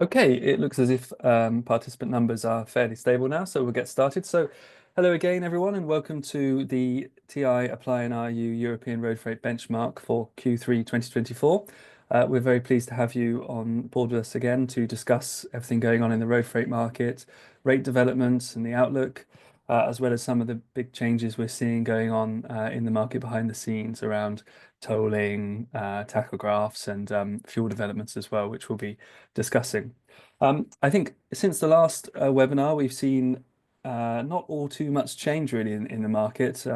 Okay, it looks as if participant numbers are fairly stable now, so we'll get started. So, hello again, everyone, and welcome to the TI Apply and RU European Road Freight Benchmark for Q3 2024. We're very pleased to have you on board with us again to discuss everything going on in the road freight market, rate developments and the outlook, as well as some of the big changes we're seeing going on in the market behind the scenes around tolling, tachographs, and fuel developments as well, which we'll be discussing. I think since the last webinar, we've seen not all too much change really in the market.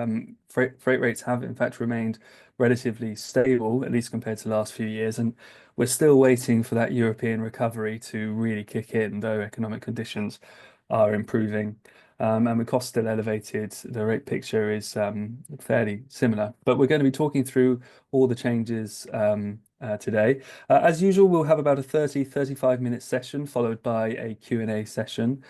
Freight rates have in fact remained relatively stable, at least compared to the last few years, and we're still waiting for that European recovery to really kick in, though economic conditions are improving. And with costs still elevated, the rate picture is fairly similar. But we're going to be talking through all the changes today. As usual, we'll have about a 35-minute session followed by a Q&A session.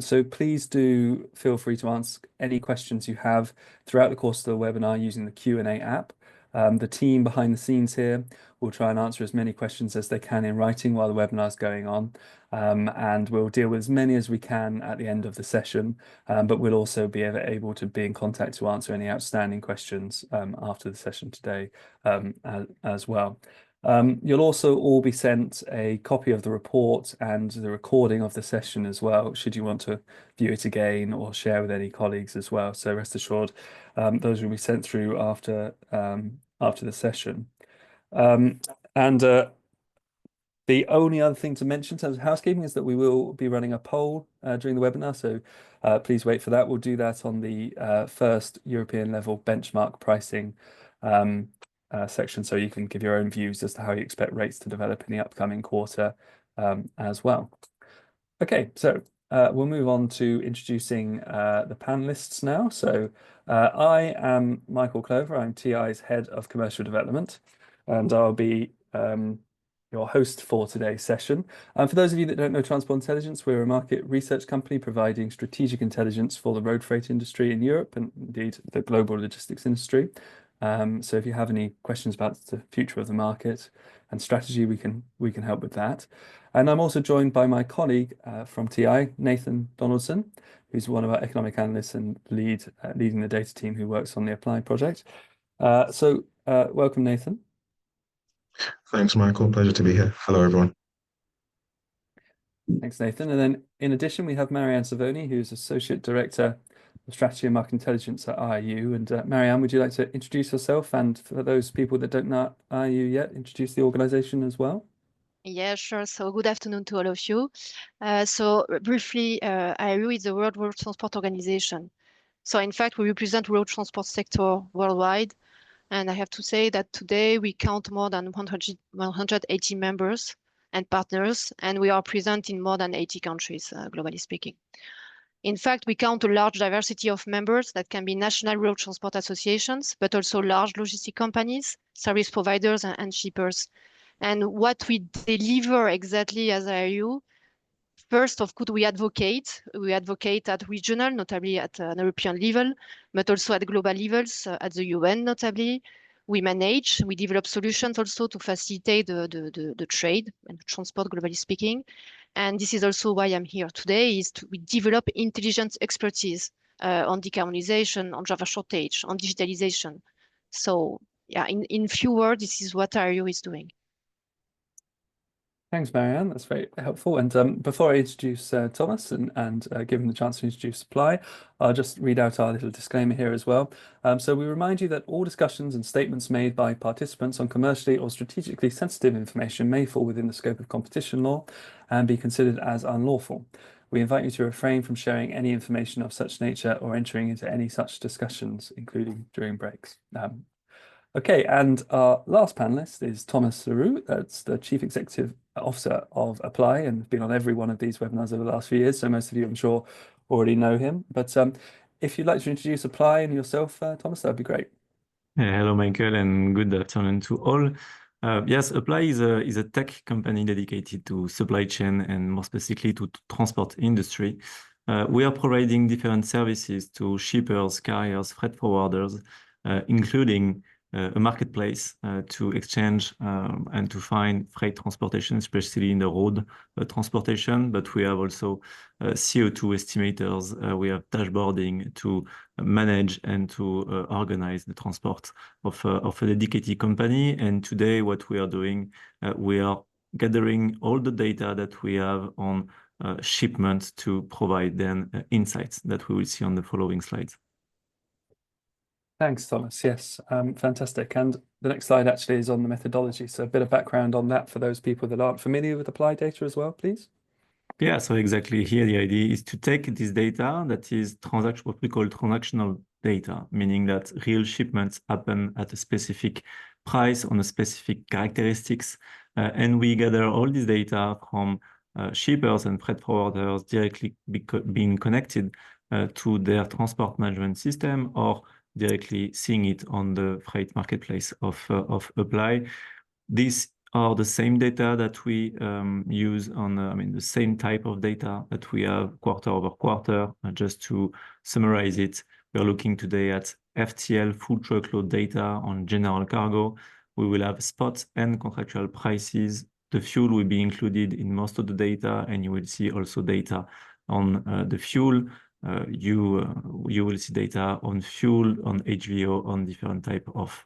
So please do feel free to ask any questions you have throughout the course of the webinar using the Q&A app. The team behind the scenes here will try and answer as many questions as they can in writing while the webinar is going on. And we'll deal with as many as we can at the end of the session, but we'll also be able to be in contact to answer any outstanding questions after the session today as well. You'll also all be sent a copy of the report and the recording of the session as well, should you want to view it again or share with any colleagues as well. So rest assured, those will be sent through after the session. And the only other thing to mention in terms of housekeeping is that we will be running a poll during the webinar, so please wait for that. We'll do that on the first European level benchmark pricing section, so you can give your own views as to how you expect rates to develop in the upcoming quarter as well. Okay, so we'll move on to introducing the panelists now. So I am Michael Clover. I'm TI's Head of Commercial Development, and I'll be your host for today's session. For those of you that don't know Transport Intelligence, we're a market research company providing strategic intelligence for the road freight industry in Europe and indeed the global logistics industry. So if you have any questions about the future of the market and strategy, we can help with that. And I'm also joined by my colleague from TI, Nathan Donaldson, who's one of our economic analysts and leading the data team who works on the Apply project. So welcome, Nathan. Thanks, Michael. Pleasure to be here. Hello, everyone. Thanks, Nathan. And then in addition, we have Marianne Savoni, who's Associate Director of Strategy and Market Intelligence at RIU. And Marianne, would you like to introduce yourself? And for those people that don't know RIU yet, introduce the organization as well? Yeah, sure. So good afternoon to all of you. Briefly, RIU is the World Road Transport Organization. So in fact, we represent road transport sector worldwide. And I have to say that today we count more than 180 members and partners, and we are present in more than 80 countries, globally speaking. In fact, we count a large diversity of members that can be national road transport associations, but also large logistic companies, service providers, and shippers. And what we deliver exactly as RIU, first, of course, we advocate. We advocate at regional, notably at an European level, but also at global levels, at the UN, notably. We manage, we develop solutions also to facilitate the trade and transport, globally speaking. And this is also why I'm here today, we develop intelligence expertise on decarbonization, on driver shortage, on digitalization. So yeah, in few words, this is what RIU is doing. Thanks, Marianne. That's very helpful. And before I introduce Thomas and give him the chance to introduce Apply, I'll just read out our little disclaimer here as well. So we remind you that all discussions and statements made by participants on commercially or strategically sensitive information may fall within the scope of competition law and be considered as unlawful. We invite you to refrain from sharing any information of such nature or entering into any such discussions, including during breaks. Okay, and our last panelist is Thomas Leroux. That's the Chief Executive Officer of Apply and been on every one of these webinars over the last few years. So most of you, I'm sure, already know him. But if you'd like to introduce Apply and yourself, Thomas, that'd be great. Hello, Michael, and good afternoon to all. Yes, Apply is a tech company dedicated to supply chain and more specifically to transport industry. We are providing different services to shippers, carriers, freight forwarders, including a marketplace to exchange and to find freight transportation, especially in the road transportation. But we have also CO2 estimators. We have dashboarding to manage and to organize the transport of a dedicated company. And today, what we are doing, we are gathering all the data that we have on shipments to provide then insights that we will see on the following slides. Thanks, Thomas. Yes, fantastic. And the next slide actually is on the methodology. So a bit of background on that for those people that aren't familiar with Apply data as well, please. Yeah, so exactly here the idea is to take this data that is what we call transactional data, meaning that real shipments happen at a specific price on a specific characteristics, and we gather all this data from shippers and freight forwarders directly being connected to their transport management system or directly seeing it on the freight marketplace of Apply. These are the same data that we use on, the same type of data that we have quarter over quarter. Just to summarize it, we're looking today at FTL full truckload data on general cargo. We will have spot and contractual prices. The fuel will be included in most of the data, and you will see also data on the fuel. You will see data on fuel, on HVO, on different type of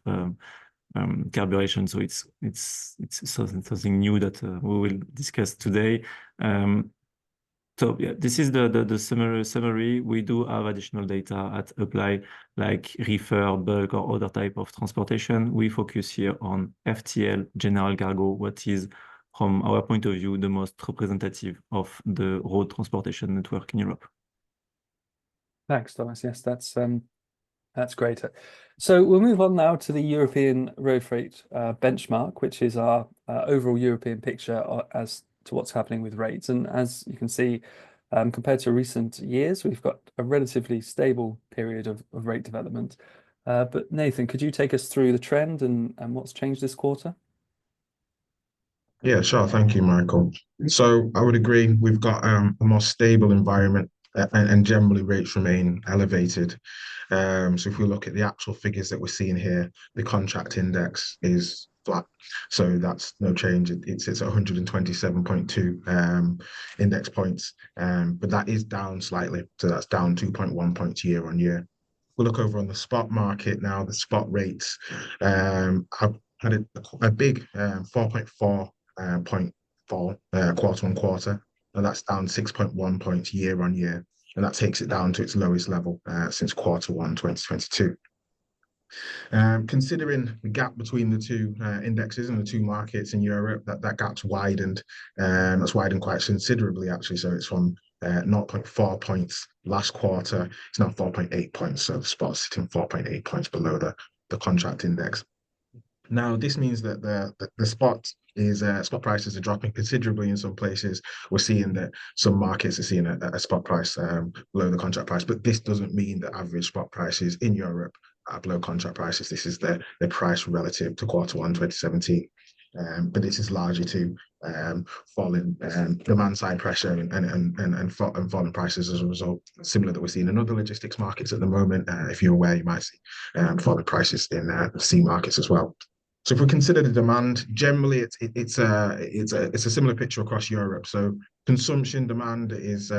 carburation. So it's something new that we will discuss today. So yeah, this is the summary. We do have additional data at Apply, like reefer, bulk, or other type of transportation. We focus here on FTL, general cargo, what is, from our point of view, the most representative of the road transportation network in Europe. Thanks, Thomas. Yes, that's great. So we'll move on now to the European road freight benchmark, which is our overall European picture as to what's happening with rates. And as you can see, compared to recent years, we've got a relatively stable period of rate development. But Nathan, could you take us through the trend and what's changed this quarter? Yeah, sure. Thank you, Michael. So I would agree. We've got a more stable environment and generally rates remain elevated. So if we look at the actual figures that we're seeing here, the contract index is flat. So that's no change. It's at 127.2 index points, but that is down slightly. So that's down 2.1 points year on year. We'll look over on the spot market now. The spot rates have had a big 4.4 point fall quarter on quarter, and that's down 6.1 points year on year, and that takes it down to its lowest level since Q1 2022. Considering the gap between the two indexes and the two markets in Europe, that gap's widened. That's widened quite considerably, actually. So it's from 0.4 points last quarter. It's now 4.8 points. So the spot's sitting 4.8 points below the contract index. Now, this means that the spot prices are dropping considerably in some places. We're seeing that some markets are seeing a spot price below the contract price, but this doesn't mean that average spot prices in Europe are below contract prices. This is the price relative to Q1 2017. But this is largely to falling demand side pressure and falling prices as a result, similar that we're seeing in other logistics markets at the moment. If you're aware, you might see falling prices in sea markets as well. So if we consider the demand, generally it's a similar picture across Europe. So consumption demand is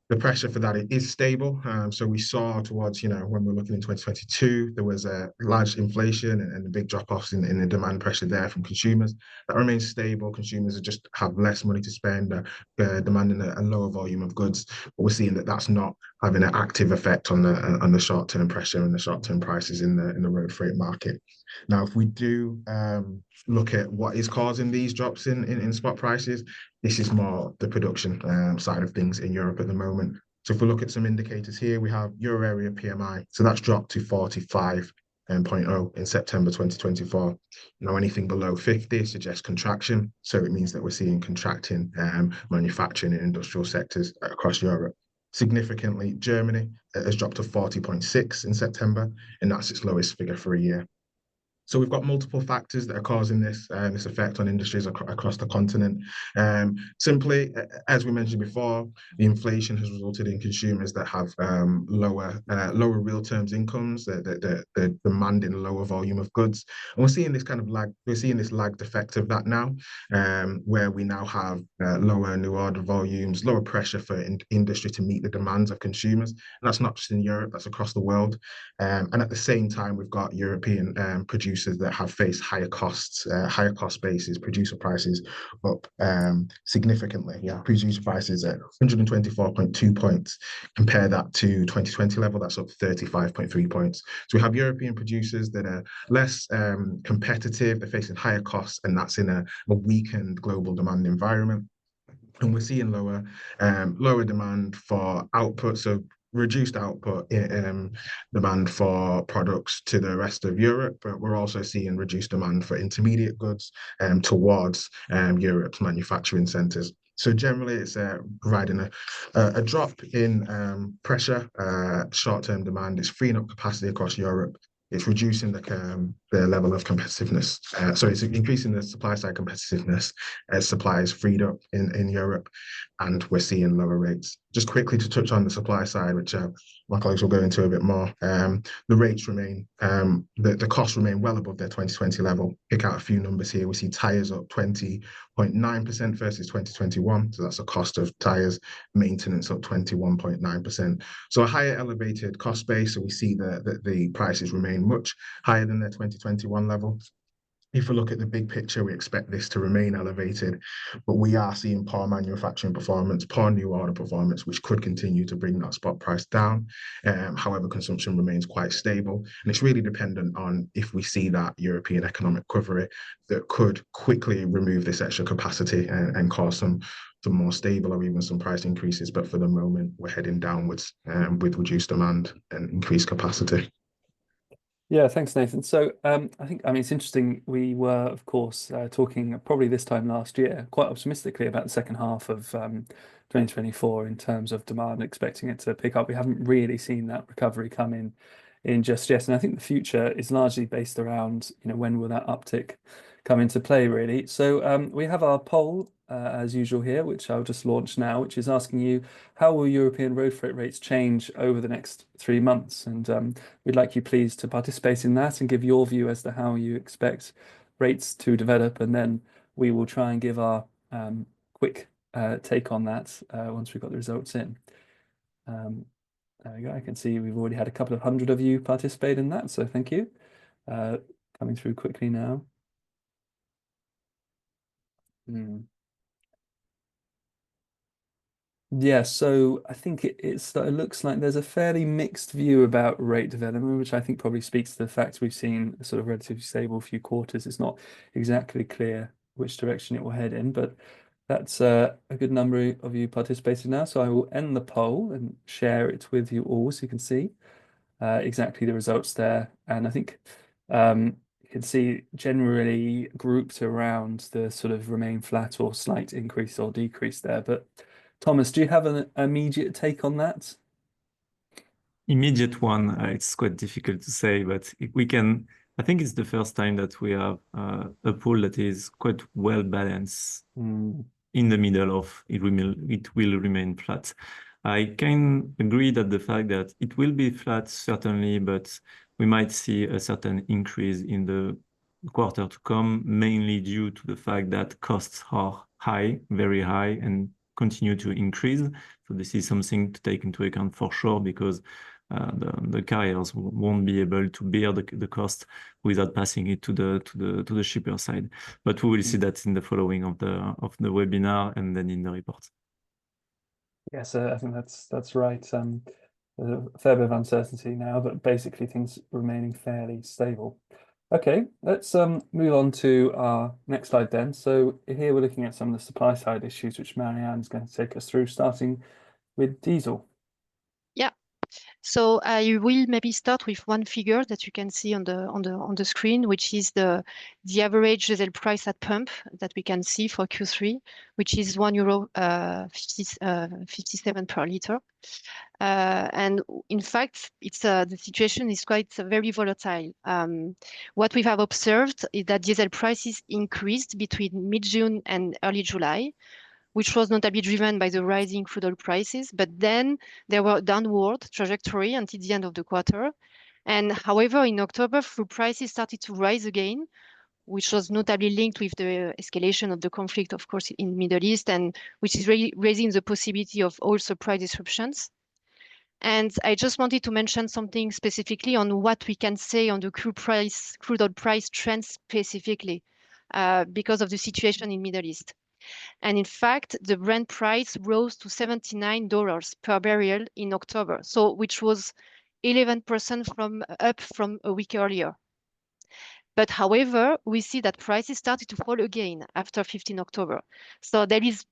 the pressure for that is stable. So we saw towards, when we're looking in 2022, there was a large inflation and a big drop-offs in the demand pressure there from consumers. That remains stable. Consumers just have less money to spend, demanding a lower volume of goods. But we're seeing that that's not having an active effect on the short-term pressure and the short-term prices in the road freight market. Now, if we do look at what is causing these drops in spot prices, this is more the production side of things in Europe at the moment. So if we look at some indicators here, we have Euro area PMI. So that's dropped to 45.0 in September 2024. Now, anything below 50 suggests contraction. So it means that we're seeing contracting manufacturing and industrial sectors across Europe. Significantly, Germany has dropped to 40.6 in September, and that's its lowest figure for a year. So we've got multiple factors that are causing this this effect on industries across the continent. Simply, as we mentioned before, the inflation has resulted in consumers that have lower real terms incomes, they're demanding a lower volume of goods, and we're seeing this kind of lag. We're seeing this lagged effect of that now, where we now have lower new order volumes, lower pressure for industry to meet the demands of consumers, and that's not just in Europe, that's across the world. And at the same time, we've got European producers that have faced higher cost bases, producer prices up significantly. Yeah, producer prices at 124.2 points. Compare that to 2020 level, that's up 35.3 points. So we have European producers that are less competitive, they're facing higher costs, and that's in a weakened global demand environment. And we're seeing lower demand for output, so reduced output demand for products to the rest of Europe, but we're also seeing reduced demand for intermediate goods towards Europe's manufacturing centres. So generally, it's providing a drop in pressure, short-term demand. It's freeing up capacity across Europe. It's reducing the level of competitiveness. So it's increasing the supply side competitiveness as supply is freed up in Europe, and we're seeing lower rates. Just quickly to touch on the supply side, which my colleagues will go into a bit more. The rates remain, the costs remain well above their 2020 level. Pick out a few numbers here. We see tyres up 20.9% versus 2021. So that's the cost of tyres. Maintenance up 21.9%. So a higher elevated cost base. So we see that the prices remain much higher than their 2021 level. If we look at the big picture, we expect this to remain elevated, but we are seeing poor manufacturing performance, poor new order performance, which could continue to bring that spot price down. However, consumption remains quite stable, and it's really dependent on if we see that European economic recovery that could quickly remove this extra capacity and cause some more stable or even some price increases. But for the moment, we're heading downwards with reduced demand and increased capacity. Yeah, thanks, Nathan. So I mean, it's interesting. We were, of course, talking probably this time last year, quite optimistically about the second half of 2024 in terms of demand, expecting it to pick up. We haven't really seen that recovery come in just yet. And I think the future is largely based around, when will that uptick come into play, really. So we have our poll, as usual here, which I'll just launch now, which is asking you, how will European road freight rates change over the next 3 months? And we'd like you please to participate in that and give your view as to how you expect rates to develop. And then we will try and give our quick take on that once we've got the results in. There we go. I can see we've already had a couple of hundred of you participate in that, so thank you. Coming through quickly now. Yeah, so I think it looks like there's a fairly mixed view about rate development, which I think probably speaks to the fact we've seen a sort of relatively stable few quarters. It's not exactly clear which direction it will head in, but that's a good number of you participating now. So I will end the poll and share it with you all so you can see exactly the results there. And I think you can see generally grouped around the sort of remain flat or slight increase or decrease there. But Thomas, do you have an immediate take on that? Immediate one, it's quite difficult to say, but we can. I think it's the first time that we have a pool that is quite well balanced in the middle of it will remain flat. I can agree that the fact that it will be flat certainly, but we might see a certain increase in the quarter to come, mainly due to the fact that costs are high, very high, and continue to increase. So this is something to take into account for sure, because the carriers won't be able to bear the cost without passing it to the shipper side. But we will see that in the following of the webinar and then in the report. Yes, I think that's right. There's a fair bit of uncertainty now, but basically things remaining fairly stable. Okay, let's move on to our next slide then. So here we're looking at some of the supply side issues, which Marianne's going to take us through, starting with diesel. Yeah. So I will maybe start with one figure that you can see on the screen, which is the average diesel price at pump that we can see for Q3, which is €1.57 per liter. And in fact, it's the situation is quite very volatile. What we have observed is that diesel prices increased between mid-June and early July, which was notably driven by the rising crude oil prices, but then there were downward trajectory until the end of the quarter. And however, in October, food prices started to rise again, which was notably linked with the escalation of the conflict, of course, in the Middle East, and which is raising the possibility of oil supply disruptions. And I just wanted to mention something specifically on what we can say on the crude oil price trends specifically, because of the situation in Middle East. And in fact, the Brent price rose to $79 per barrel in October, so which was 11% up from a week earlier. But however, we see that prices started to fall again after 15 October. So there is,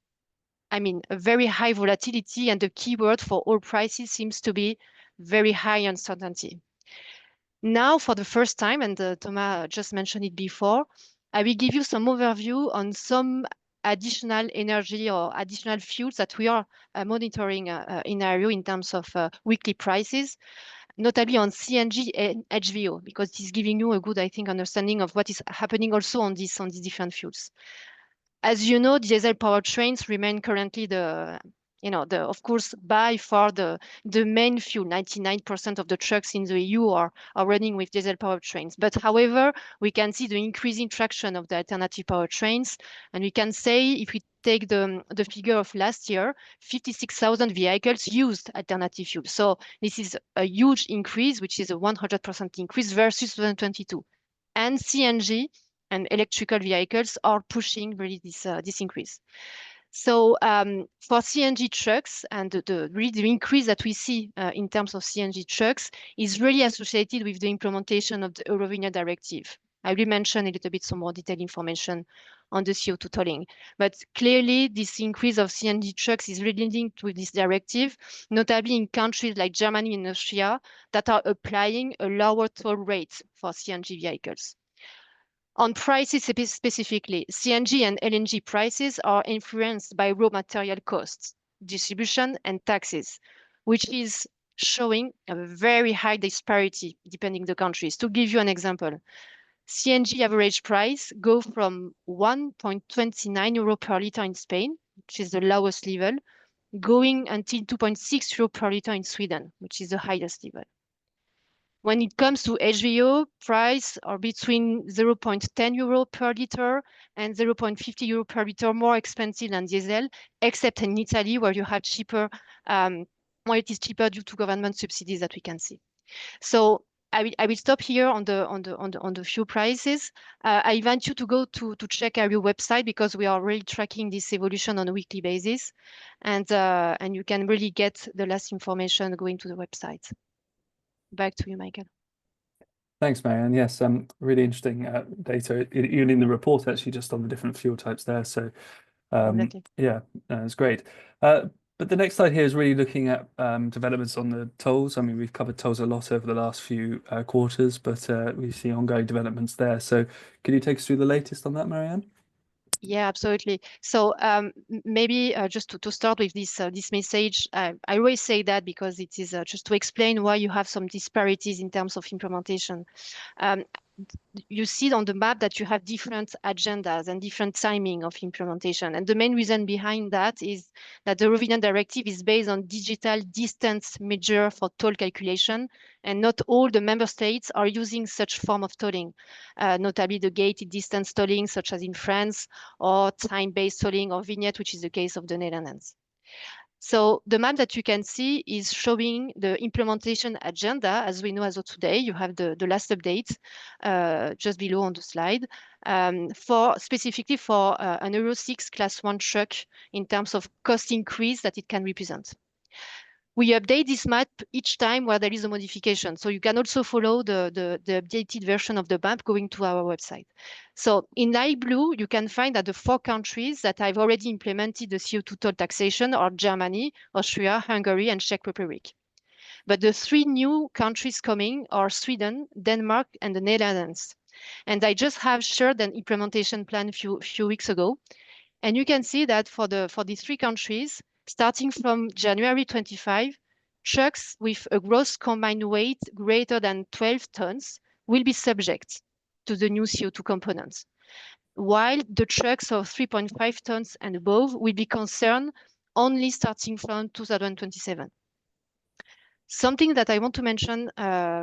I mean, a very high volatility, and the keyword for all prices seems to be very high uncertainty. Now, for the first time, and Thomas just mentioned it before, I will give you some overview on some additional energy or additional fuels that we are monitoring in Ario in terms of weekly prices, notably on CNG and HVO, because it is giving you a good, I think, understanding of what is happening also on these different fuels. As you know, diesel powertrains remain currently of course, by far the main fuel. 99% of the trucks in the EU are running with diesel powertrains. But however, we can see the increasing traction of the alternative powertrains. And we can say, if we take the figure of last year, 56,000 vehicles used alternative fuel. So this is a huge increase, which is a 100% increase versus 2022. And CNG and electrical vehicles are pushing really this increase. So for CNG trucks, and the increase that we see in terms of CNG trucks is really associated with the implementation of the Eurovignet directive. I will mention a little bit some more detailed information on the CO2 tolling. But clearly, this increase of CNG trucks is really linked with this directive, notably in countries like Germany and Austria that are applying a lower toll rate for CNG vehicles. On prices specifically, CNG and LNG prices are influenced by raw material costs, distribution, and taxes, which is showing a very high disparity depending on the countries. To give you an example, CNG average price go from 1.29 euro per liter in Spain, which is the lowest level, going until 2.6 euro per liter in Sweden, which is the highest level. When it comes to HVO, price are between 0.10 euro per liter and 0.50 euro per liter more expensive than diesel, except in Italy, where you have cheaper, where it is cheaper due to government subsidies that we can see. So I will stop here on the fuel prices. I invite you to go to check Ario website, because we are really tracking this evolution on a weekly basis, and you can really get the last information going to the website. Back to you, Michael. Thanks, Marianne. Yes, really interesting data, even in the report, actually, just on the different fuel types there. So, Exactly. yeah, it's great. But the next slide here is really looking at developments on the tolls. I mean, we've covered tolls a lot over the last few quarters, but we see ongoing developments there. So, can you take us through the latest on that, Marianne? Yeah, absolutely. So maybe just to start with this message, I always say that because it is just to explain why you have some disparities in terms of implementation. You see on the map that you have different agendas and different timing of implementation. And the main reason behind that is that the Eurovignet directive is based on digital distance measure for toll calculation, and not all the member states are using such form of tolling, notably the gated distance tolling, such as in France, or time-based tolling or vignette, which is the case of the Netherlands. So the map that you can see is showing the implementation agenda as we know as of today. You have the last update just below on the slide specifically for an Euro 6 Class 1 truck in terms of cost increase that it can represent. We update this map each time where there is a modification. So you can also follow the updated version of the map going to our website. So in light blue, you can find that the 4 countries that have already implemented the CO2 toll taxation are Germany, Austria, Hungary, and Czech Republic. But the three new countries coming are Sweden, Denmark, and the Netherlands. And I just have shared an implementation plan a few weeks ago. And you can see that for these three countries, starting from January 25, trucks with a gross combined weight greater than 12 tons will be subject to the new CO2 components, while the trucks of 3.5 tons and above will be concerned only starting from 2027. Something that I want to mention,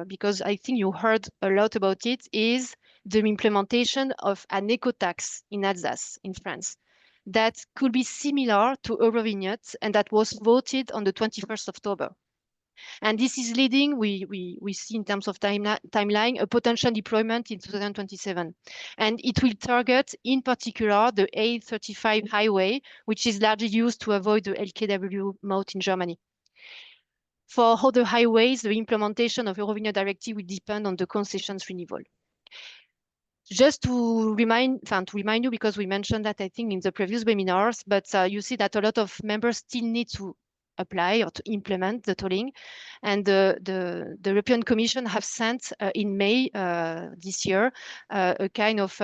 because I think you heard a lot about it, is the implementation of an eco-tax in Alsace, in France, that could be similar to Eurovignette and that was voted on the 21st of October. And this is leading, we see in terms of timeline, a potential deployment in 2027. And it will target, in particular, the A35 highway, which is largely used to avoid the LKW mode in Germany. For other highways, the implementation of Eurovignette directive will depend on the concessions renewal. Just to remind you, because we mentioned that I think in the previous webinars, but you see that a lot of members still need to apply or to implement the tolling, and the European Commission have sent in May this year a kind of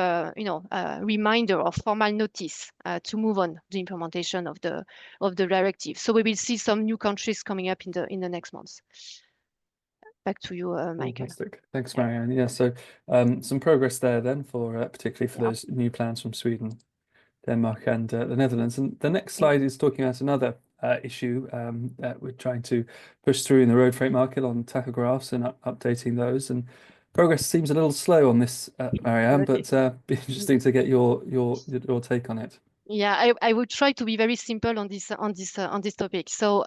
reminder or formal notice to move on the implementation of the directive. So we will see some new countries coming up in the next months. Back to you, Michael. Fantastic. Thanks, Marianne. Yeah, so some progress there then for particularly for those new plans from Sweden, Denmark, and the Netherlands. And the next slide is talking about another issue that we're trying to push through in the road freight market on tachographs and updating those. And progress seems a little slow on this, Marianne, but be interesting to get your take on it. Yeah, I would try to be very simple on this topic. So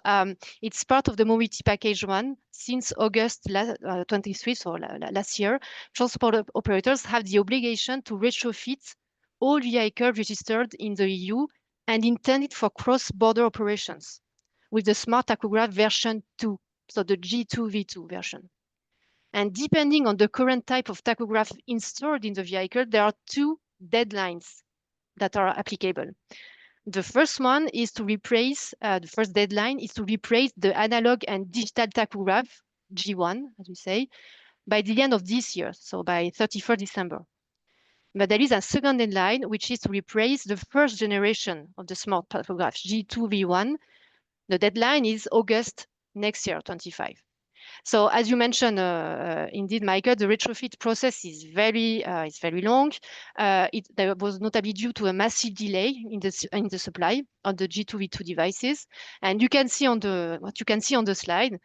it's part of the mobility package 1. Since August 23, so last year, transport operators have the obligation to retrofit all vehicles registered in the EU and intended for cross-border operations with the smart tachograph version 2, so the G2V2 version. And depending on the current type of tachograph installed in the vehicle, there are two deadlines that are applicable. The first one is to replace, the first deadline is to replace the analog and digital tachograph, G1, as we say, by the end of this year, so by 31st December. But there is a second deadline, which is to replace the first generation of the smart tachograph, G2V1. The deadline is August next year, 25. So as you mentioned, indeed, Michael, the retrofit process is very long. There was notably due to a massive delay in the supply of the G2V2 devices. And you can see what you can see on the slide.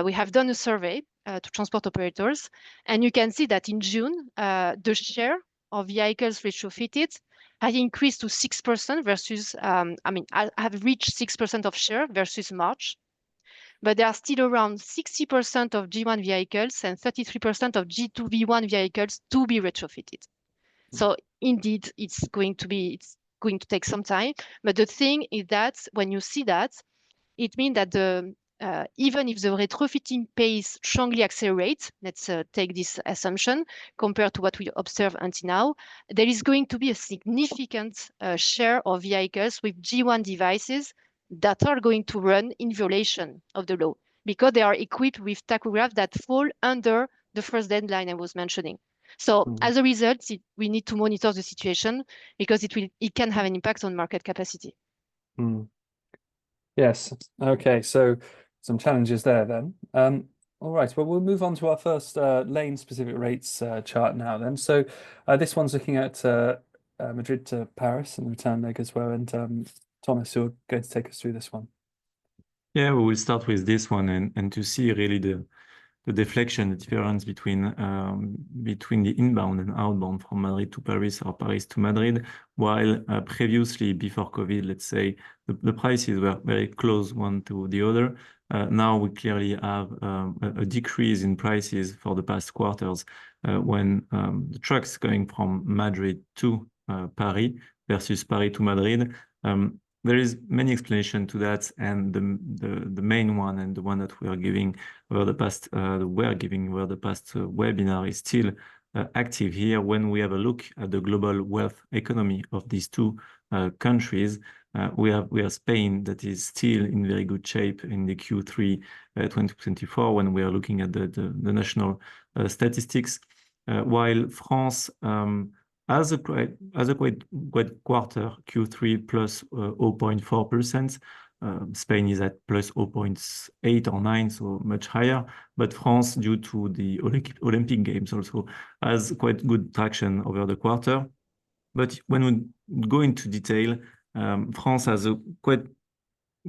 We have done a survey to transport operators, and you can see that in June, the share of vehicles retrofitted has increased to 6% versus, have reached 6% of share versus March. But there are still around 60% of G1 vehicles and 33% of G2V1 vehicles to be retrofitted. So indeed, it's going to take some time. But the thing is that when you see that, it means that even if the retrofitting pace strongly accelerates, let's take this assumption compared to what we observe until now, there is going to be a significant share of vehicles with G1 devices that are going to run in violation of the law because they are equipped with tachographs that fall under the first deadline I was mentioning. So as a result, we need to monitor the situation because it can have an impact on market capacity. Yes. Okay. So some challenges there then. All right. Well, we'll move on to our first lane-specific rates chart now then. So this one's looking at Madrid to Paris and the return leg as well. And Thomas, you're going to take us through this one. Yeah, we will start with this one and to see really the deflection, the difference between the inbound and outbound from Madrid to Paris or Paris to Madrid, while previously, before COVID, let's say, the prices were very close one to the other. Now we clearly have a decrease in prices for the past quarters when the trucks going from Madrid to Paris versus Paris to Madrid. There is many explanations to that, and the main one and the one that we are giving over the past webinar is still active here. When we have a look at the global wealth economy of these two countries, we have Spain that is still in very good shape in the Q3 2024 when we are looking at the national statistics, while France has a quite quarter, Q3 plus 0.4%. Spain is at plus 0.8 or 9, so much higher. But France, due to the Olympic Games, also has quite good traction over the quarter. But when we go into detail, France has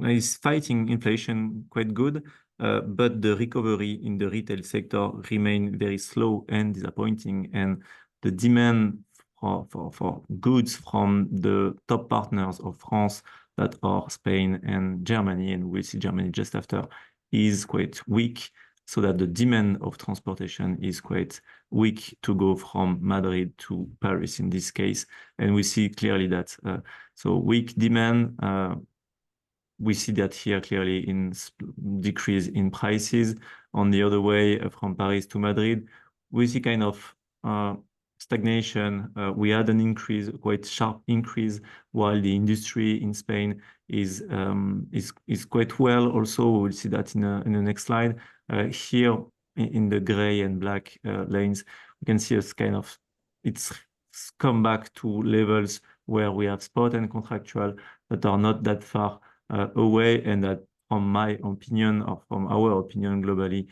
is fighting inflation quite good, but the recovery in the retail sector remain very slow and disappointing, and the demand for goods from the top partners of France that are Spain and Germany, and we'll see Germany just after, is quite weak, so that the demand of transportation is quite weak to go from Madrid to Paris in this case. And we see clearly that, so weak demand, we see that here clearly in decrease in prices. On the other way, from Paris to Madrid, we see kind of stagnation. We had an increase, quite sharp increase, while the industry in Spain is quite well. Also, we'll see that in the next slide. Here in the gray and black lanes, we can see it's come back to levels where we have spot and contractual that are not that far away, and that, from my opinion or from our opinion globally,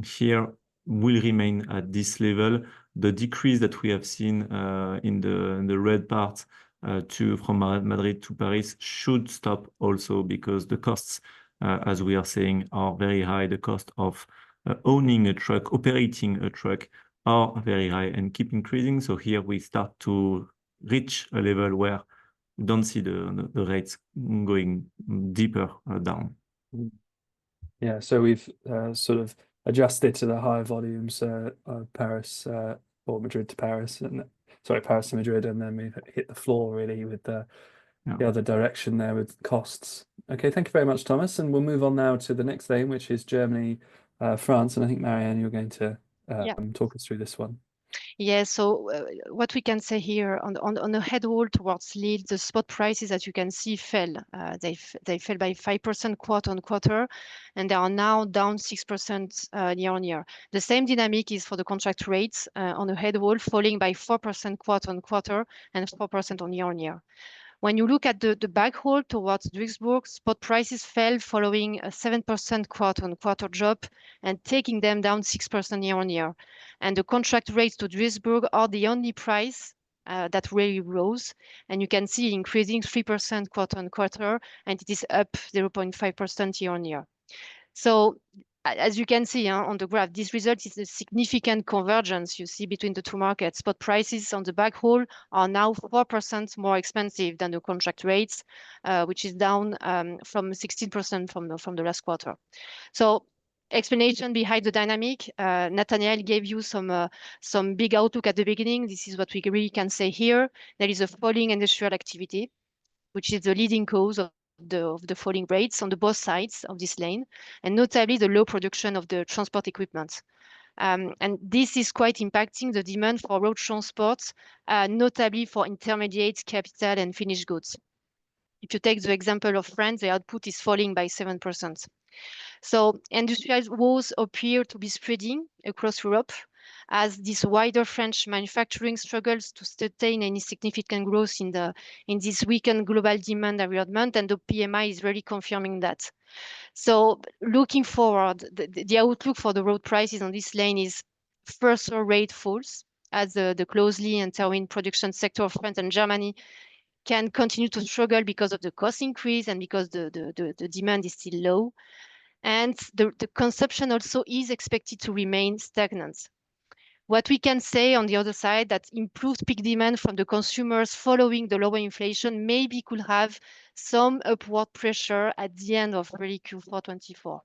here will remain at this level. The decrease that we have seen in the red part from Madrid to Paris should stop also, because the costs, as we are saying, are very high. The cost of owning a truck, operating a truck, are very high and keep increasing. So here we start to reach a level where we don't see the rates going deeper down. Yeah, so we've sort of adjusted to the higher volumes of Paris or Madrid to Paris, and sorry, Paris to Madrid, and then we've hit the floor really with the other direction there with costs. Okay, thank you very much, Thomas, and we'll move on now to the next lane, which is Germany, France, and I think Marianne, you're going to talk us through this one. Yeah, so what we can say here on the head wall towards Lille, the spot prices, as you can see, fell. They fell by 5% quarter on quarter, and they are now down 6% year on year. The same dynamic is for the contract rates on the head wall, falling by 4% quarter on quarter and 4% on year. When you look at the backhaul towards Duisburg, spot prices fell following a 7% quarter-on-quarter drop and taking them down 6% year-on-year. And the contract rates to Duisburg are the only price that really rose. And you can see increasing 3% quarter-on-quarter, and it is up 0.5% year-on-year. So as you can see on the graph, this result is a significant convergence you see between the two markets. Spot prices on the backhaul are now 4% more expensive than the contract rates, which is down from 16% from the last quarter. So explanation behind the dynamic, Nathaniel gave you some big outlook at the beginning. This is what we really can say here. There is a falling industrial activity, which is the leading cause of the falling rates on both sides of this lane, and notably the low production of the transport equipment. And this is quite impacting the demand for road transport, notably for intermediate, capital, and finished goods. If you take the example of France, the output is falling by 7%. So industrial woes appear to be spreading across Europe, as this wider French manufacturing struggles to sustain any significant growth in this weakened global demand environment, and the PMI is really confirming that. So looking forward, the outlook for the road prices on this lane is further rate falls, as the closely intertwined production sector of France and Germany can continue to struggle because of the cost increase and because the demand is still low. And the consumption also is expected to remain stagnant. What we can say on the other side, that improved peak demand from the consumers following the lower inflation maybe could have some upward pressure at the end of really Q4 24.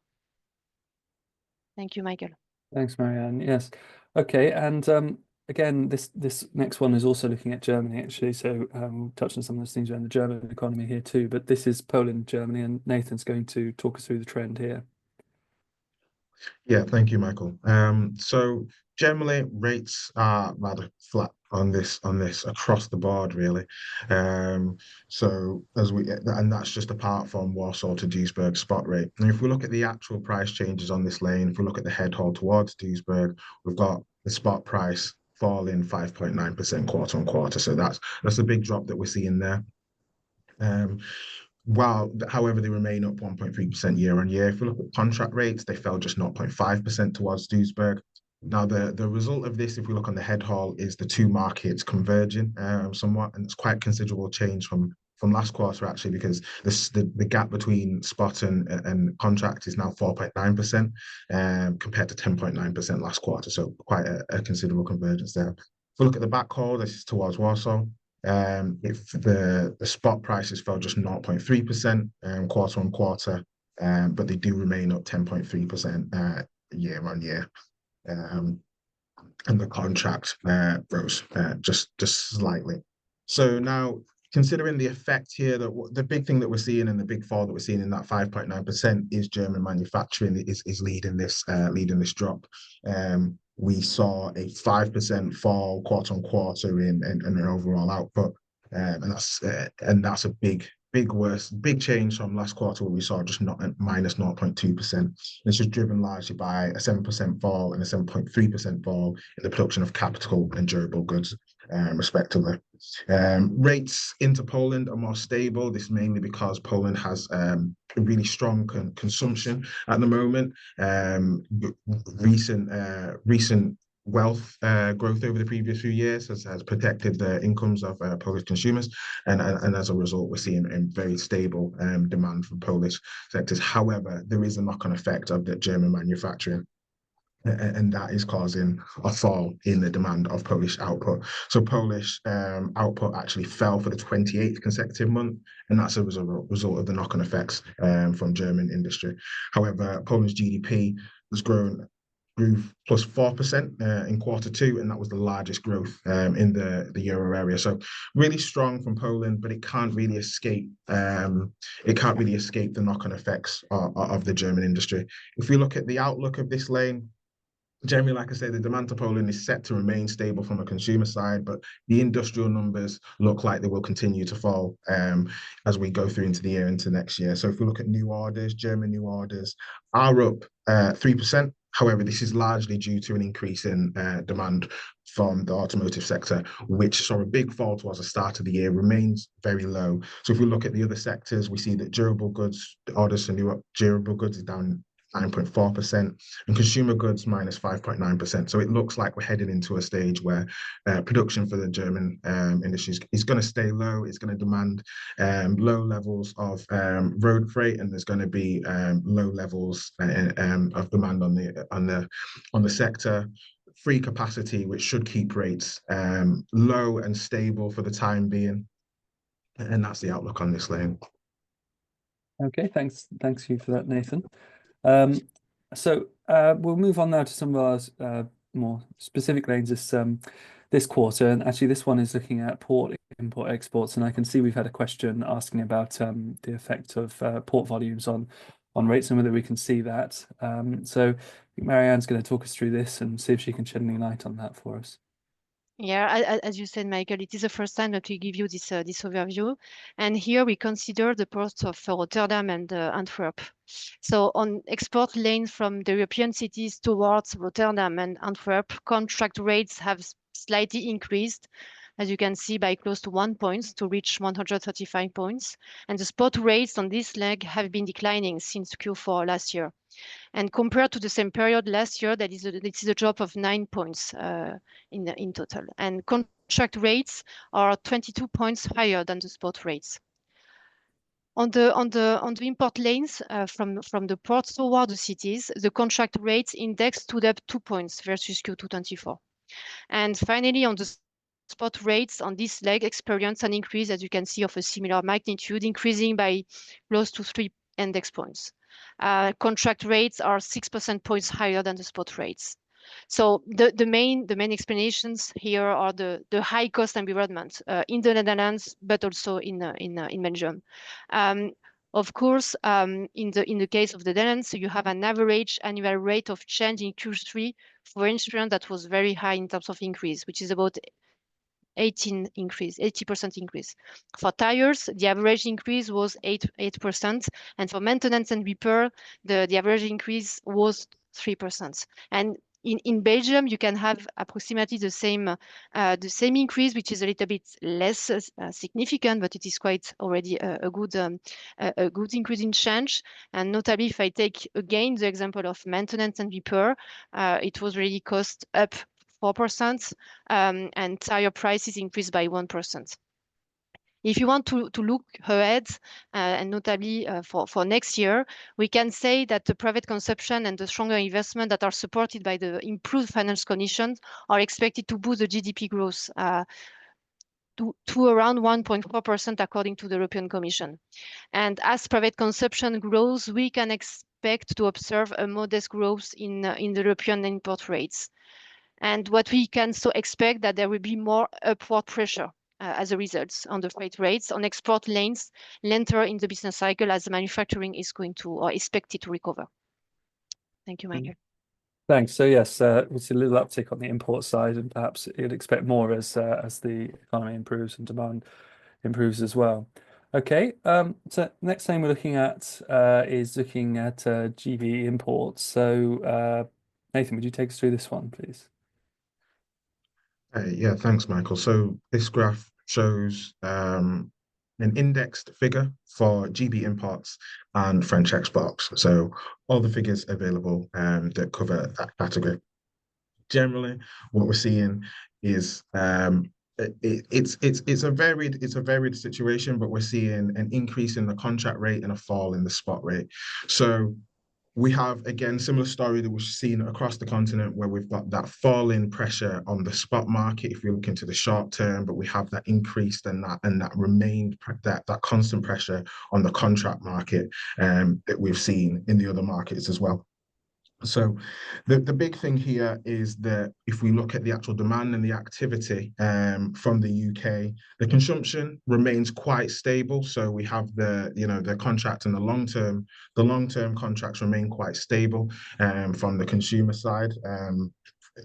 Thank you, Michael. Thanks, Marianne. Yes. Okay, and again, this next one is also looking at Germany, actually. So we'll touch on some of those things around the German economy here too, but this is Poland, Germany, and Nathan's going to talk us through the trend here. Yeah, thank you, Michael. So generally rates are rather flat on this across the board, really. So and that's just apart from Warsaw to Duisburg spot rate. And if we look at the actual price changes on this lane, if we look at the head haul towards Duisburg, we've got the spot price falling 5.9% quarter on quarter. So that's a big drop that we're seeing there. However, they remain up 1.3% year on year. If we look at contract rates, they fell just 0.5% towards Duisburg. Now, the result of this, if we look on the head haul, is the two markets converging somewhat, and it's quite considerable change from last quarter, actually, because the gap between spot and contract is now 4.9% compared to 10.9% last quarter. So quite a considerable convergence there. If we look at the back haul, this is towards Warsaw. If the spot prices fell just 0.3% quarter on quarter, but they do remain up 10.3% year on year. And the contract rose just slightly. So now, considering the effect here, that the big thing that we're seeing and the big fall that we're seeing in that 5.9% is German manufacturing is leading this drop. We saw a 5% fall quarter on quarter in overall output, and that's a big change from last quarter where we saw just minus 0.2%. This was driven largely by a 7% fall and a 7.3% fall in the production of capital and durable goods, respectively. Rates into Poland are more stable. This mainly because Poland has a really strong consumption at the moment. Recent wealth growth over the previous few years has protected the incomes of Polish consumers, and as a result, we're seeing a very stable demand from Polish sectors. However, there is a knock-on effect of the German manufacturing, and that is causing a fall in the demand of Polish output. So Polish output actually fell for the 28th consecutive month, and that's a result of the knock-on effects from German industry. However, Polish GDP grew plus 4% in quarter two, and that was the largest growth in the euro area. So really strong from Poland, but it can't really escape the knock-on effects of the German industry. If we look at the outlook of this lane, generally, like I say, the demand to Poland is set to remain stable from a consumer side, but the industrial numbers look like they will continue to fall as we go through into the year, into next year. So if we look at new orders, German new orders are up 3%. However, this is largely due to an increase in demand from the automotive sector, which saw a big fall towards the start of the year, remains very low. So if we look at the other sectors, we see that durable goods, orders for new durable goods is down 9.4%, and consumer goods minus 5.9%. So it looks like we're heading into a stage where production for the German industry is going to stay low. It's going to demand low levels of road freight, and there's going to be low levels of demand on the sector. Free capacity, which should keep rates low and stable for the time being, and that's the outlook on this lane. Okay, thanks you for that, Nathan. So we'll move on now to some of our more specific lanes this quarter, and actually this one is looking at port import exports, and I can see we've had a question asking about the effect of port volumes on rates and whether we can see that. So I think Marianne's going to talk us through this and see if she can shed any light on that for us. Yeah, as you said, Michael, it is the first time that we give you this overview. And here we consider the ports of Rotterdam and Antwerp. So on export lanes from the European cities towards Rotterdam and Antwerp, contract rates have slightly increased, as you can see, by close to 1 point to reach 135 points. And the spot rates on this leg have been declining since Q4 last year. And compared to the same period last year, this is a drop of 9 points in total. And contract rates are 22 points higher than the spot rates. On the import lanes from the ports toward the cities, the contract rates index stood up 2 points versus Q2 24. And finally, on the spot rates on this leg experienced an increase, as you can see, of a similar magnitude, increasing by close to 3 index points. Contract rates are 6% points higher than the spot rates. So the main explanations here are the high cost environment in the Netherlands, but also in Belgium. Of course, in the case of the Netherlands, so you have an average annual rate of change in Q3 for insurance that was very high in terms of increase, which is about 80% increase. For tires, the average increase was 8%, and for maintenance and repair, the average increase was 3%. And in Belgium, you can have approximately the same increase, which is a little bit less significant, but it is quite already a good increase in change. And notably, if I take again the example of maintenance and repair, it was really cost up 4%, and tire prices increased by 1%. If you want to look ahead, and notably for next year, we can say that the private consumption and the stronger investment that are supported by the improved financial conditions are expected to boost the GDP growth to around 1.4% according to the European Commission. And as private consumption grows, we can expect to observe a modest growth in the European import rates. And what we can so expect that there will be more upward pressure as a result on the freight rates on export lanes later in the business cycle as the manufacturing is going to or expected to recover. Thank you, Michael. Thanks. So yes, we see a little uptick on the import side, and perhaps you'd expect more as the economy improves and demand improves as well. Okay, so next thing we're looking at is looking at GB imports. So Nathan, would you take us through this one, please? Yeah, thanks, Michael. So this graph shows an indexed figure for GB imports and French exports. So all the figures available that cover that category. Generally, what we're seeing is it's a varied situation, but we're seeing an increase in the contract rate and a fall in the spot rate. So we have, again, similar story that we've seen across the continent, where we've got that fall in pressure on the spot market if we look into the short term, but we have that increased and that remained that constant pressure on the contract market that we've seen in the other markets as well. So the big thing here is that if we look at the actual demand and the activity from the UK, the consumption remains quite stable. So we have the contract and the long-term contracts remain quite stable from the consumer side.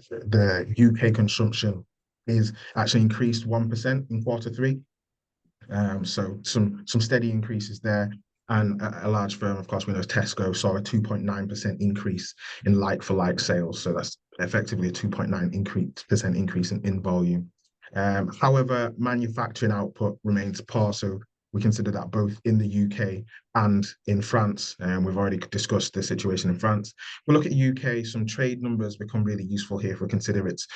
The UK consumption is actually increased 1% in Q3. So some steady increases there. And a large firm, of course, we know Tesco saw a 2.9% increase in like-for-like sales. So that's effectively a 2.9% increase in volume. However, manufacturing output remains poor. So we consider that both in the UK and in France. And we've already discussed the situation in France. We look at UK, some trade numbers become really useful here if we consider its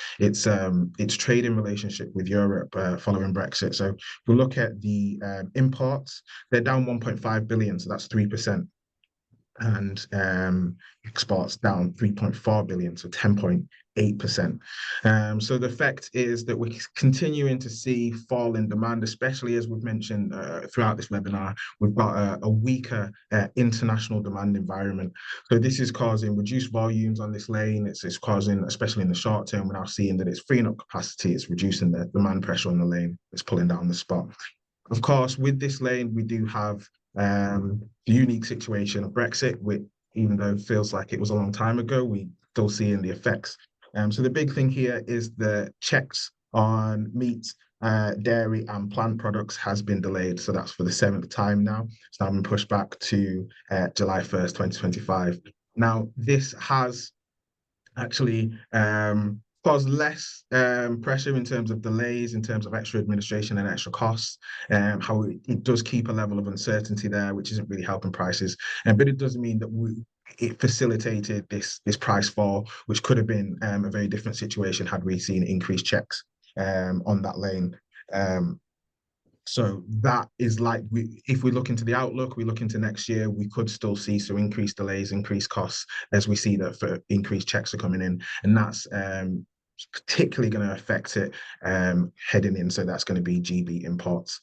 trading relationship with Europe following Brexit. So if we look at the imports, they're down 1.5 billion, so that's 3%. And exports down 3.4 billion, so 10.8%. So the effect is that we're continuing to see fall in demand, especially as we've mentioned throughout this webinar. We've got a weaker international demand environment. So this is causing reduced volumes on this lane. It's causing, especially in the short term, we're now seeing that it's freeing up capacity. It's reducing the demand pressure on the lane. It's pulling down the spot. Of course, with this lane, we do have the unique situation of Brexit, which, even though it feels like it was a long time ago, we still seeing the effects. So the big thing here is the checks on meat, dairy and plant products has been delayed. So that's for the 7th time now. It's now been pushed back to July 1st, 2025. Now, this has actually cause less pressure in terms of delays, in terms of extra administration and extra costs. How it does keep a level of uncertainty there, which isn't really helping prices. But it does mean that it facilitated this price fall, which could have been a very different situation had we seen increased checks on that lane. So that is like, if we look into the outlook, we look into next year, we could still see some increased delays, increased costs, as we see that for increased checks are coming in. And that's particularly going to affect it heading in. So that's going to be GB imports.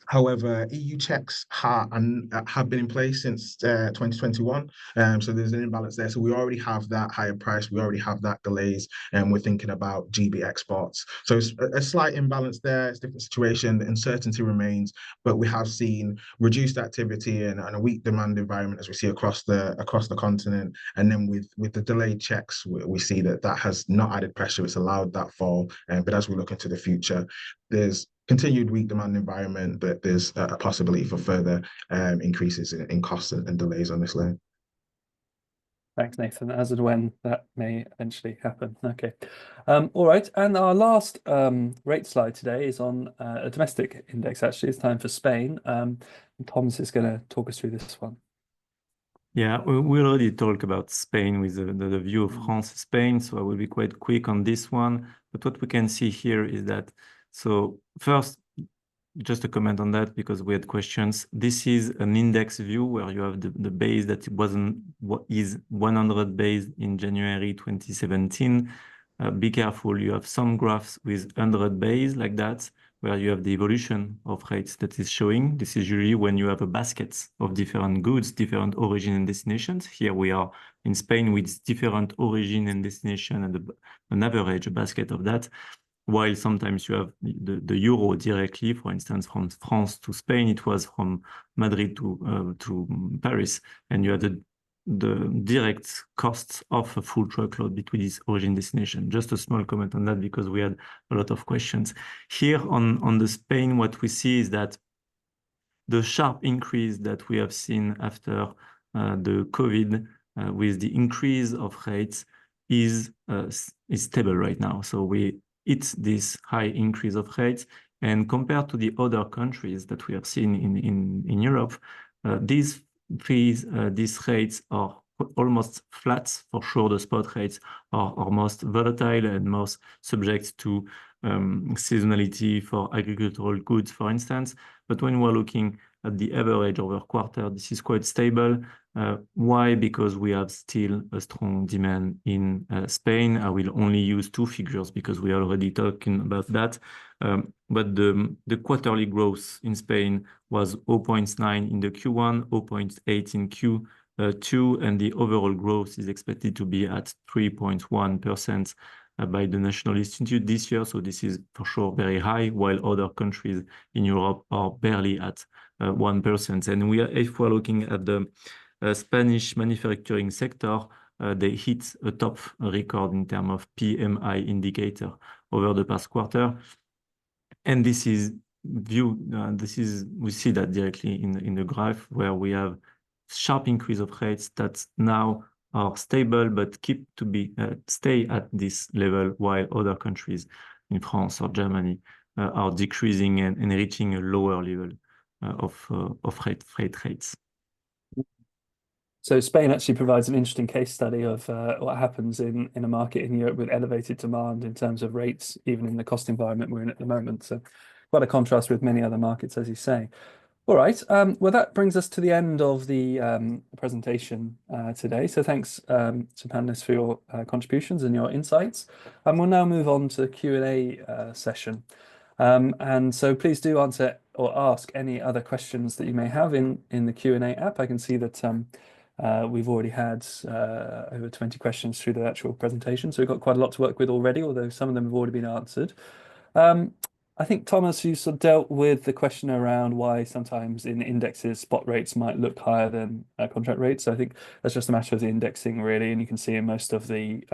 However, EU checks have been in place since 2021. So there's an imbalance there. So we already have that higher price. We already have that delays, and we're thinking about GB exports. So it's a slight imbalance there. It's a different situation. The uncertainty remains, but we have seen reduced activity and a weak demand environment as we see across the continent. And then with the delayed checks, we see that has not added pressure. It's allowed that fall. But as we look into the future, there's continued weak demand environment, but there's a possibility for further increases in costs and delays on this lane. Thanks, Nathan. As and when that may eventually happen. Okay. All right. And our last rate slide today is on a domestic index, actually. It's time for Spain. Thomas is going to talk us through this one. Yeah, we already talked about Spain with the view of France, Spain, so I will be quite quick on this one. But what we can see here is that, so first, just a comment on that because we had questions. This is an index view where you have the base that is 100 base in January 2017. Be careful, you have some graphs with 100 base like that, where you have the evolution of rates that is showing. This is usually when you have a basket of different goods, different origin and destinations. Here we are in Spain with different origin and destination and an average basket of that. While sometimes you have the euro directly, for instance, from France to Spain, it was from Madrid to Paris, and you had the direct costs of a full truckload between this origin destination. Just a small comment on that because we had a lot of questions. Here on the Spain, what we see is that the sharp increase that we have seen after the COVID with the increase of rates is stable right now. So we hit this high increase of rates, and compared to the other countries that we have seen in Europe, these rates are almost flat. For sure, the spot rates are most volatile and most subject to seasonality for agricultural goods, for instance. But when we're looking at the average over quarter, this is quite stable. Why? Because we have still a strong demand in Spain. I will only use two figures because we are already talking about that. But the quarterly growth in Spain was 0.9 in the Q1, 0.8 in Q2, and the overall growth is expected to be at 3.1% by the National Institute this year. So this is for sure very high, while other countries in Europe are barely at 1%. And if we're looking at the Spanish manufacturing sector, they hit a top record in terms of PMI indicator over the past quarter. And this is we see that directly in the graph where we have sharp increase of rates that now are stable but keep to stay at this level, while other countries in France or Germany are decreasing and reaching a lower level of freight rates. So Spain actually provides an interesting case study of what happens in a market in Europe with elevated demand in terms of rates, even in the cost environment we're in at the moment. So quite a contrast with many other markets, as you say. All right. Well, that brings us to the end of the presentation today. So thanks to panelists for your contributions and your insights. And we'll now move on to the Q&A session. And so please do answer or ask any other questions that you may have in the Q&A app. I can see that we've already had over 20 questions through the actual presentation. So we've got quite a lot to work with already, although some of them have already been answered. I think, Thomas, you sort of dealt with the question around why sometimes in indexes, spot rates might look higher than contract rates. So I think that's just a matter of the indexing, really. And you can see in most of the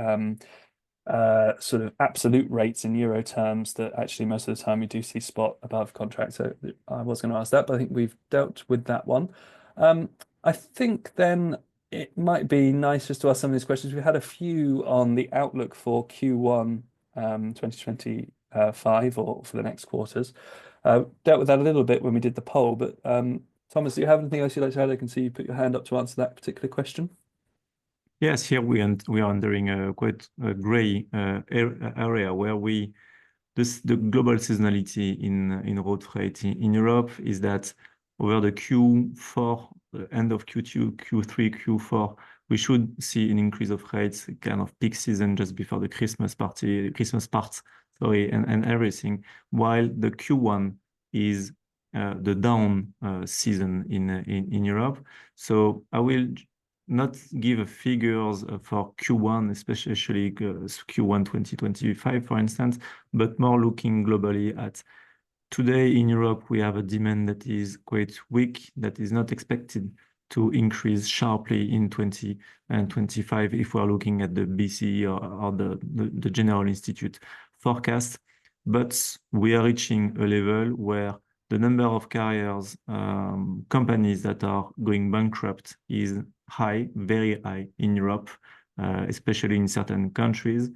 sort of absolute rates in euro terms that actually most of the time we do see spot above contract. So I was going to ask that, but I think we've dealt with that one. I think then it might be nice just to ask some of these questions. We had a few on the outlook for Q1 2025 or for the next quarters. Dealt with that a little bit when we did the poll, but Thomas, do you have anything else you'd like to add? I can see you put your hand up to answer that particular question. Yes, here we are entering a quite gray area where the global seasonality in road freight in Europe is that over the Q4, end of Q2, Q3, Q4, we should see an increase of rates, kind of peak season just before the Christmas part, and everything. While the Q1 is the down season in Europe. So I will not give figures for Q1, especially Q1 2025, for instance, but more looking globally at today in Europe, we have a demand that is quite weak, that is not expected to increase sharply in 2025 if we're looking at the BCE or the General Institute forecast. But we are reaching a level where the number of carriers, companies that are going bankrupt is high, very high in Europe, especially in certain countries.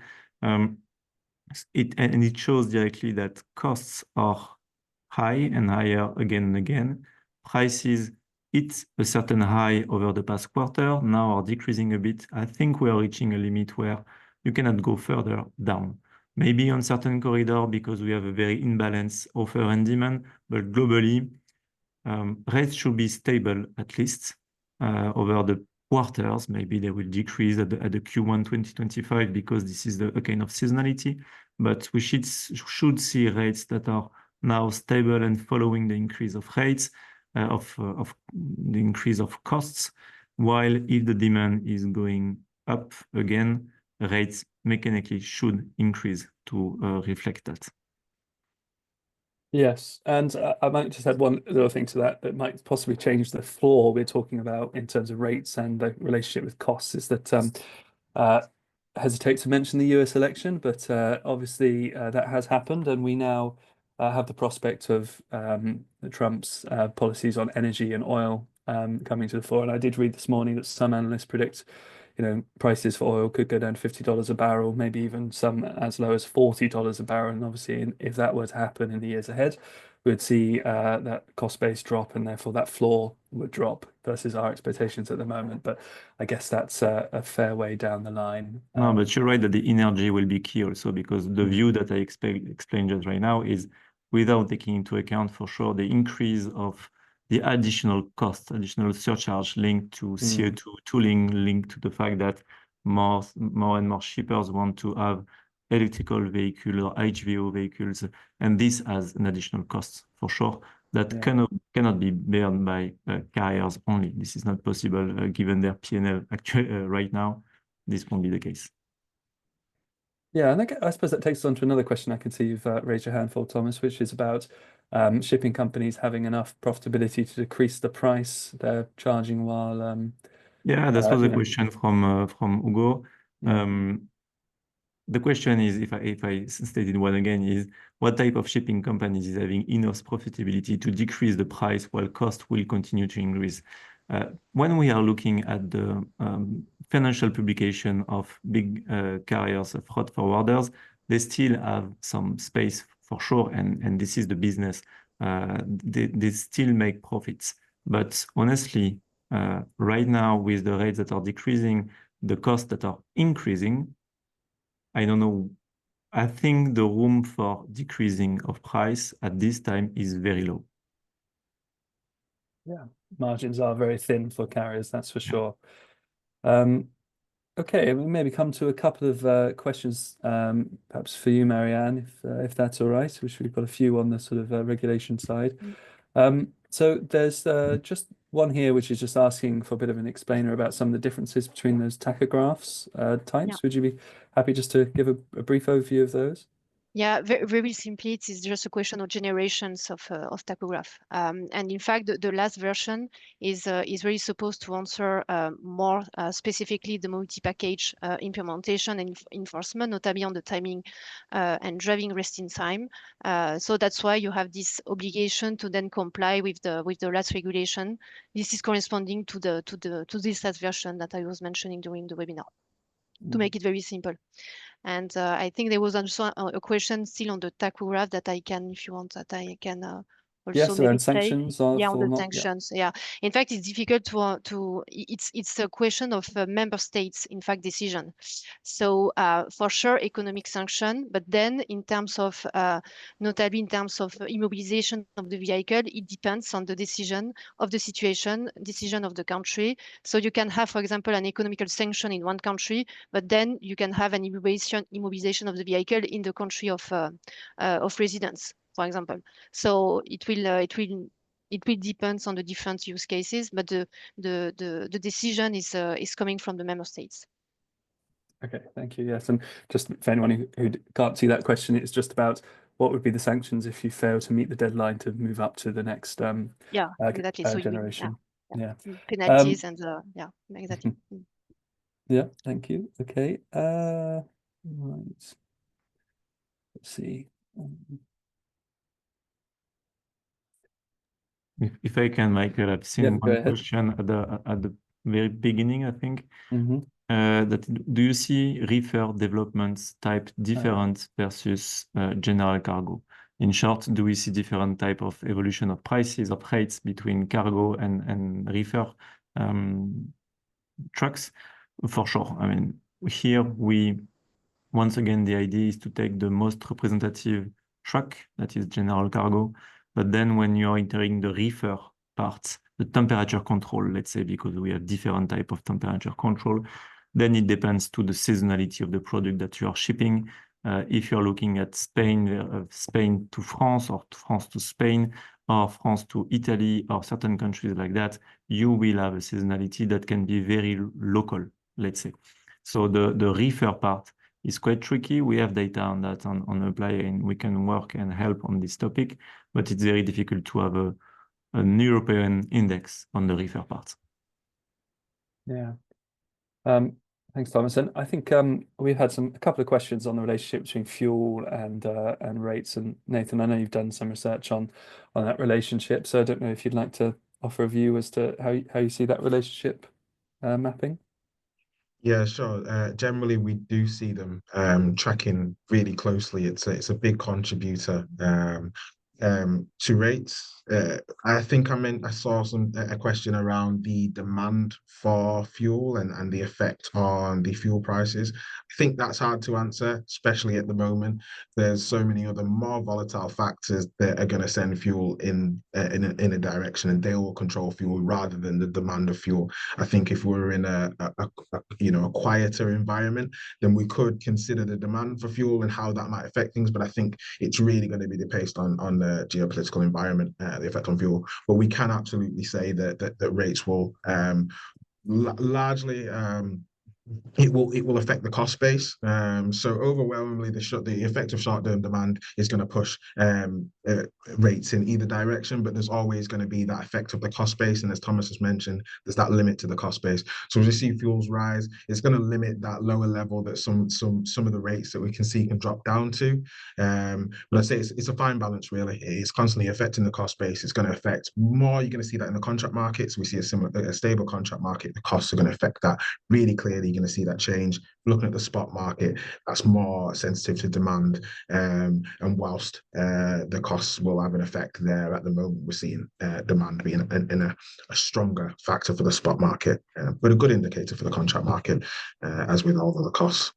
It shows directly that costs are high and higher again and again. Prices hit a certain high over the past quarter, now are decreasing a bit. I think we are reaching a limit where you cannot go further down. Maybe on certain corridor because we have a very imbalanced offer and demand, but globally, rates should be stable at least over the quarters. Maybe they will decrease at the Q1 2025 because this is a kind of seasonality, but we should see rates that are now stable and following the increase of rates, of the increase of costs, while if the demand is going up again, rates mechanically should increase to reflect that. Yes, and I might just add one other thing to that that might possibly change the floor we're talking about in terms of rates and the relationship with costs is that hesitate to mention the US election, but obviously that has happened, and we now have the prospect of Trump's policies on energy and oil coming to the fore. And I did read this morning that some analysts predict, prices for oil could go down to $50 a barrel, maybe even some as low as $40 a barrel. And obviously, if that were to happen in the years ahead, we'd see that cost base drop, and therefore that floor would drop versus our expectations at the moment. But I guess that's a fair way down the line. No, but you're right that the energy will be key also, because the view that I explained just right now is without taking into account for sure the increase of the additional cost, additional surcharge linked to CO2 tooling, linked to the fact that more and more shippers want to have electrical vehicles or HVO vehicles, and this has an additional cost for sure that cannot be borne by carriers only. This is not possible given their P&L actually right now. This won't be the case. Yeah, and I suppose that takes us on to another question. I can see you've raised your hand for, Thomas, which is about shipping companies having enough profitability to decrease the price they're charging while. Yeah, that was a question from Hugo. The question is, if I stated one again, is what type of shipping companies is having enough profitability to decrease the price while cost will continue to increase? When we are looking at the financial publication of big carriers, freight forwarders, they still have some space for sure, and this is the business. They still make profits. But honestly, right now, with the rates that are decreasing, the costs that are increasing, I don't know. I think the room for decreasing of price at this time is very low. Yeah, margins are very thin for carriers, that's for sure. Okay, we maybe come to a couple of questions, perhaps for you, Marianne, if that's all right, which we've got a few on the sort of regulation side. So there's just one here, which is just asking for a bit of an explainer about some of the differences between those tachographs types. Yeah. Would you be happy just to give a brief overview of those? Yeah, very simply, it is just a question of generations of tachograph. And in fact, the last version is really supposed to answer more specifically the multi-package implementation and enforcement, notably on the timing and driving resting time. So that's why you have this obligation to then comply with the last regulation. This is corresponding to this last version that I was mentioning during the webinar. To make it very simple. And I think there was also a question still on the tachograph that I can, if you want, that I can also Yes, around sanctions. on the sanctions. Yeah. In fact, it's difficult to it's a question of member states, in fact, decision. So for sure, economic sanction, but then in terms of, notably in terms of immobilization of the vehicle, it depends on the decision of the situation, decision of the country. So you can have, for example, an economical sanction in one country, but then you can have an immobilization of the vehicle in the country of residence. for example. So it will depend on the different use cases, but the decision is coming from the member states. Okay, thank you. Yes, and just for anyone who can't see that question, it's just about what would be the sanctions if you fail to meet the deadline to move up to the next Exactly. So generation. Yeah. Penalties and exactly. Yeah, thank you. Okay. Right. Let's see. If I can, Michael, I've seen go one ahead. question at the very beginning, I think. Mm-hmm. That do you see reefer developments type different versus general cargo? In short, do we see different type of evolution of prices of rates between cargo and reefer trucks? For sure. I mean, here once again, the idea is to take the most representative truck, that is general cargo. But then when you're entering the reefer parts, the temperature control, let's say, because we have different type of temperature control, then it depends to the seasonality of the product that you are shipping. If you're looking at Spain, Spain to France, or France to Spain, or France to Italy, or certain countries like that, you will have a seasonality that can be very local, let's say. So the reefer part is quite tricky. We have data on that on Apply, and we can work and help on this topic, but it's very difficult to have an European index on the reefer part. Yeah. Thanks, Thomas. And I think we've had a couple of questions on the relationship between fuel and rates. And Nathan, I know you've done some research on that relationship, so I don't know if you'd like to offer a view as to how you see that relationship mapping. Yeah, sure. Generally, we do see them tracking really closely. It's a big contributor to rates. I think I saw a question around the demand for fuel and the effect on the fuel prices. I think that's hard to answer, especially at the moment. There's so many other more volatile factors that are going to send fuel in a direction, and they will control fuel rather than the demand of fuel. I think if we're in a quieter environment, then we could consider the demand for fuel and how that might affect things. But I think it's really going to be based on the geopolitical environment, the effect on fuel. But we can absolutely say that rates will largely it will affect the cost base. So overwhelmingly, the effect of short-term demand is going to push rates in either direction, but there's always going to be that effect of the cost base. And as Thomas has mentioned, there's that limit to the cost base. So as we see fuels rise, it's going to limit that lower level that some of the rates that we can see can drop down to. But I'd say it's a fine balance, really. It's constantly affecting the cost base. It's going to affect more. You're going to see that in the contract markets. We see a stable contract market. The costs are going to affect that really clearly. You're going to see that change. Looking at the spot market, that's more sensitive to demand, and whilst the costs will have an effect there, at the moment we're seeing demand being in a stronger factor for the spot market, but a good indicator for the contract market, as with all of the costs.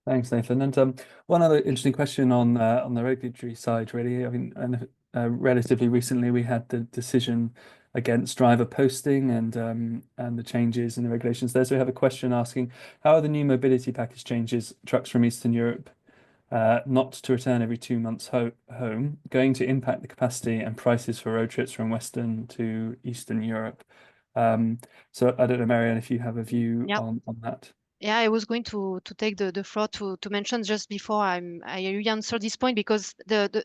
Thanks, Nathan. And one other interesting question on the regulatory side, really. I mean, relatively recently we had the decision against driver posting and the changes in the regulations there. So we have a question asking, how are the new mobility package changes trucks from Eastern Europe not to return every 2 months home going to impact the capacity and prices for road trips from Western to Eastern Europe? So I don't know, Marianne, if you have a view on that. Yeah, I was going to take the floor to mention just before I answer this point, because the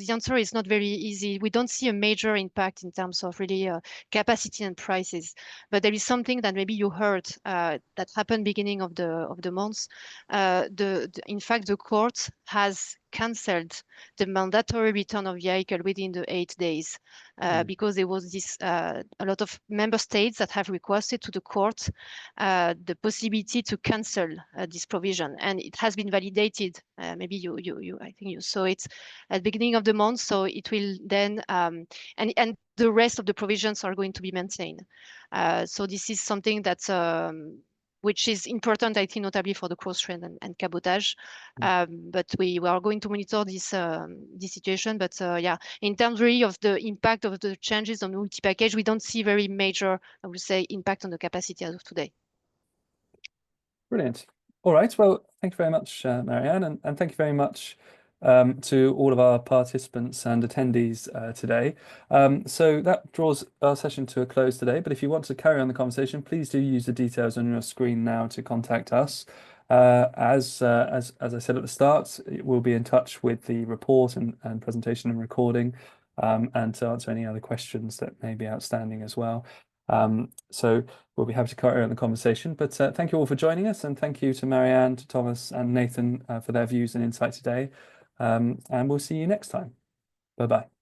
answer is not very easy. We don't see a major impact in terms of really capacity and prices, but there is something that maybe you heard that happened beginning of the month. In fact, the court has cancelled the mandatory return of vehicle within the 8 days because there was this a lot of member states that have requested to the court the possibility to cancel this provision, and it has been validated. Maybe I think you saw it at the beginning of the month, so it will then and the rest of the provisions are going to be maintained. So this is something that's which is important, I think, notably for the cross-trade and cabotage. But we are going to monitor this situation. But yeah, in terms really of the impact of the changes on multi-package, we don't see very major, I would say, impact on the capacity as of today. Brilliant. All right. Well, thank you very much, Marianne, and thank you very much to all of our participants and attendees today. So that draws our session to a close today. But if you want to carry on the conversation, please do use the details on your screen now to contact us. As I said at the start, we'll be in touch with the report and presentation and recording, and to answer any other questions that may be outstanding as well. So we'll be happy to carry on the conversation. But thank you all for joining us, and thank you to Marianne, to Thomas, and Nathan for their views and insight today. And we'll see you next time. Bye-bye.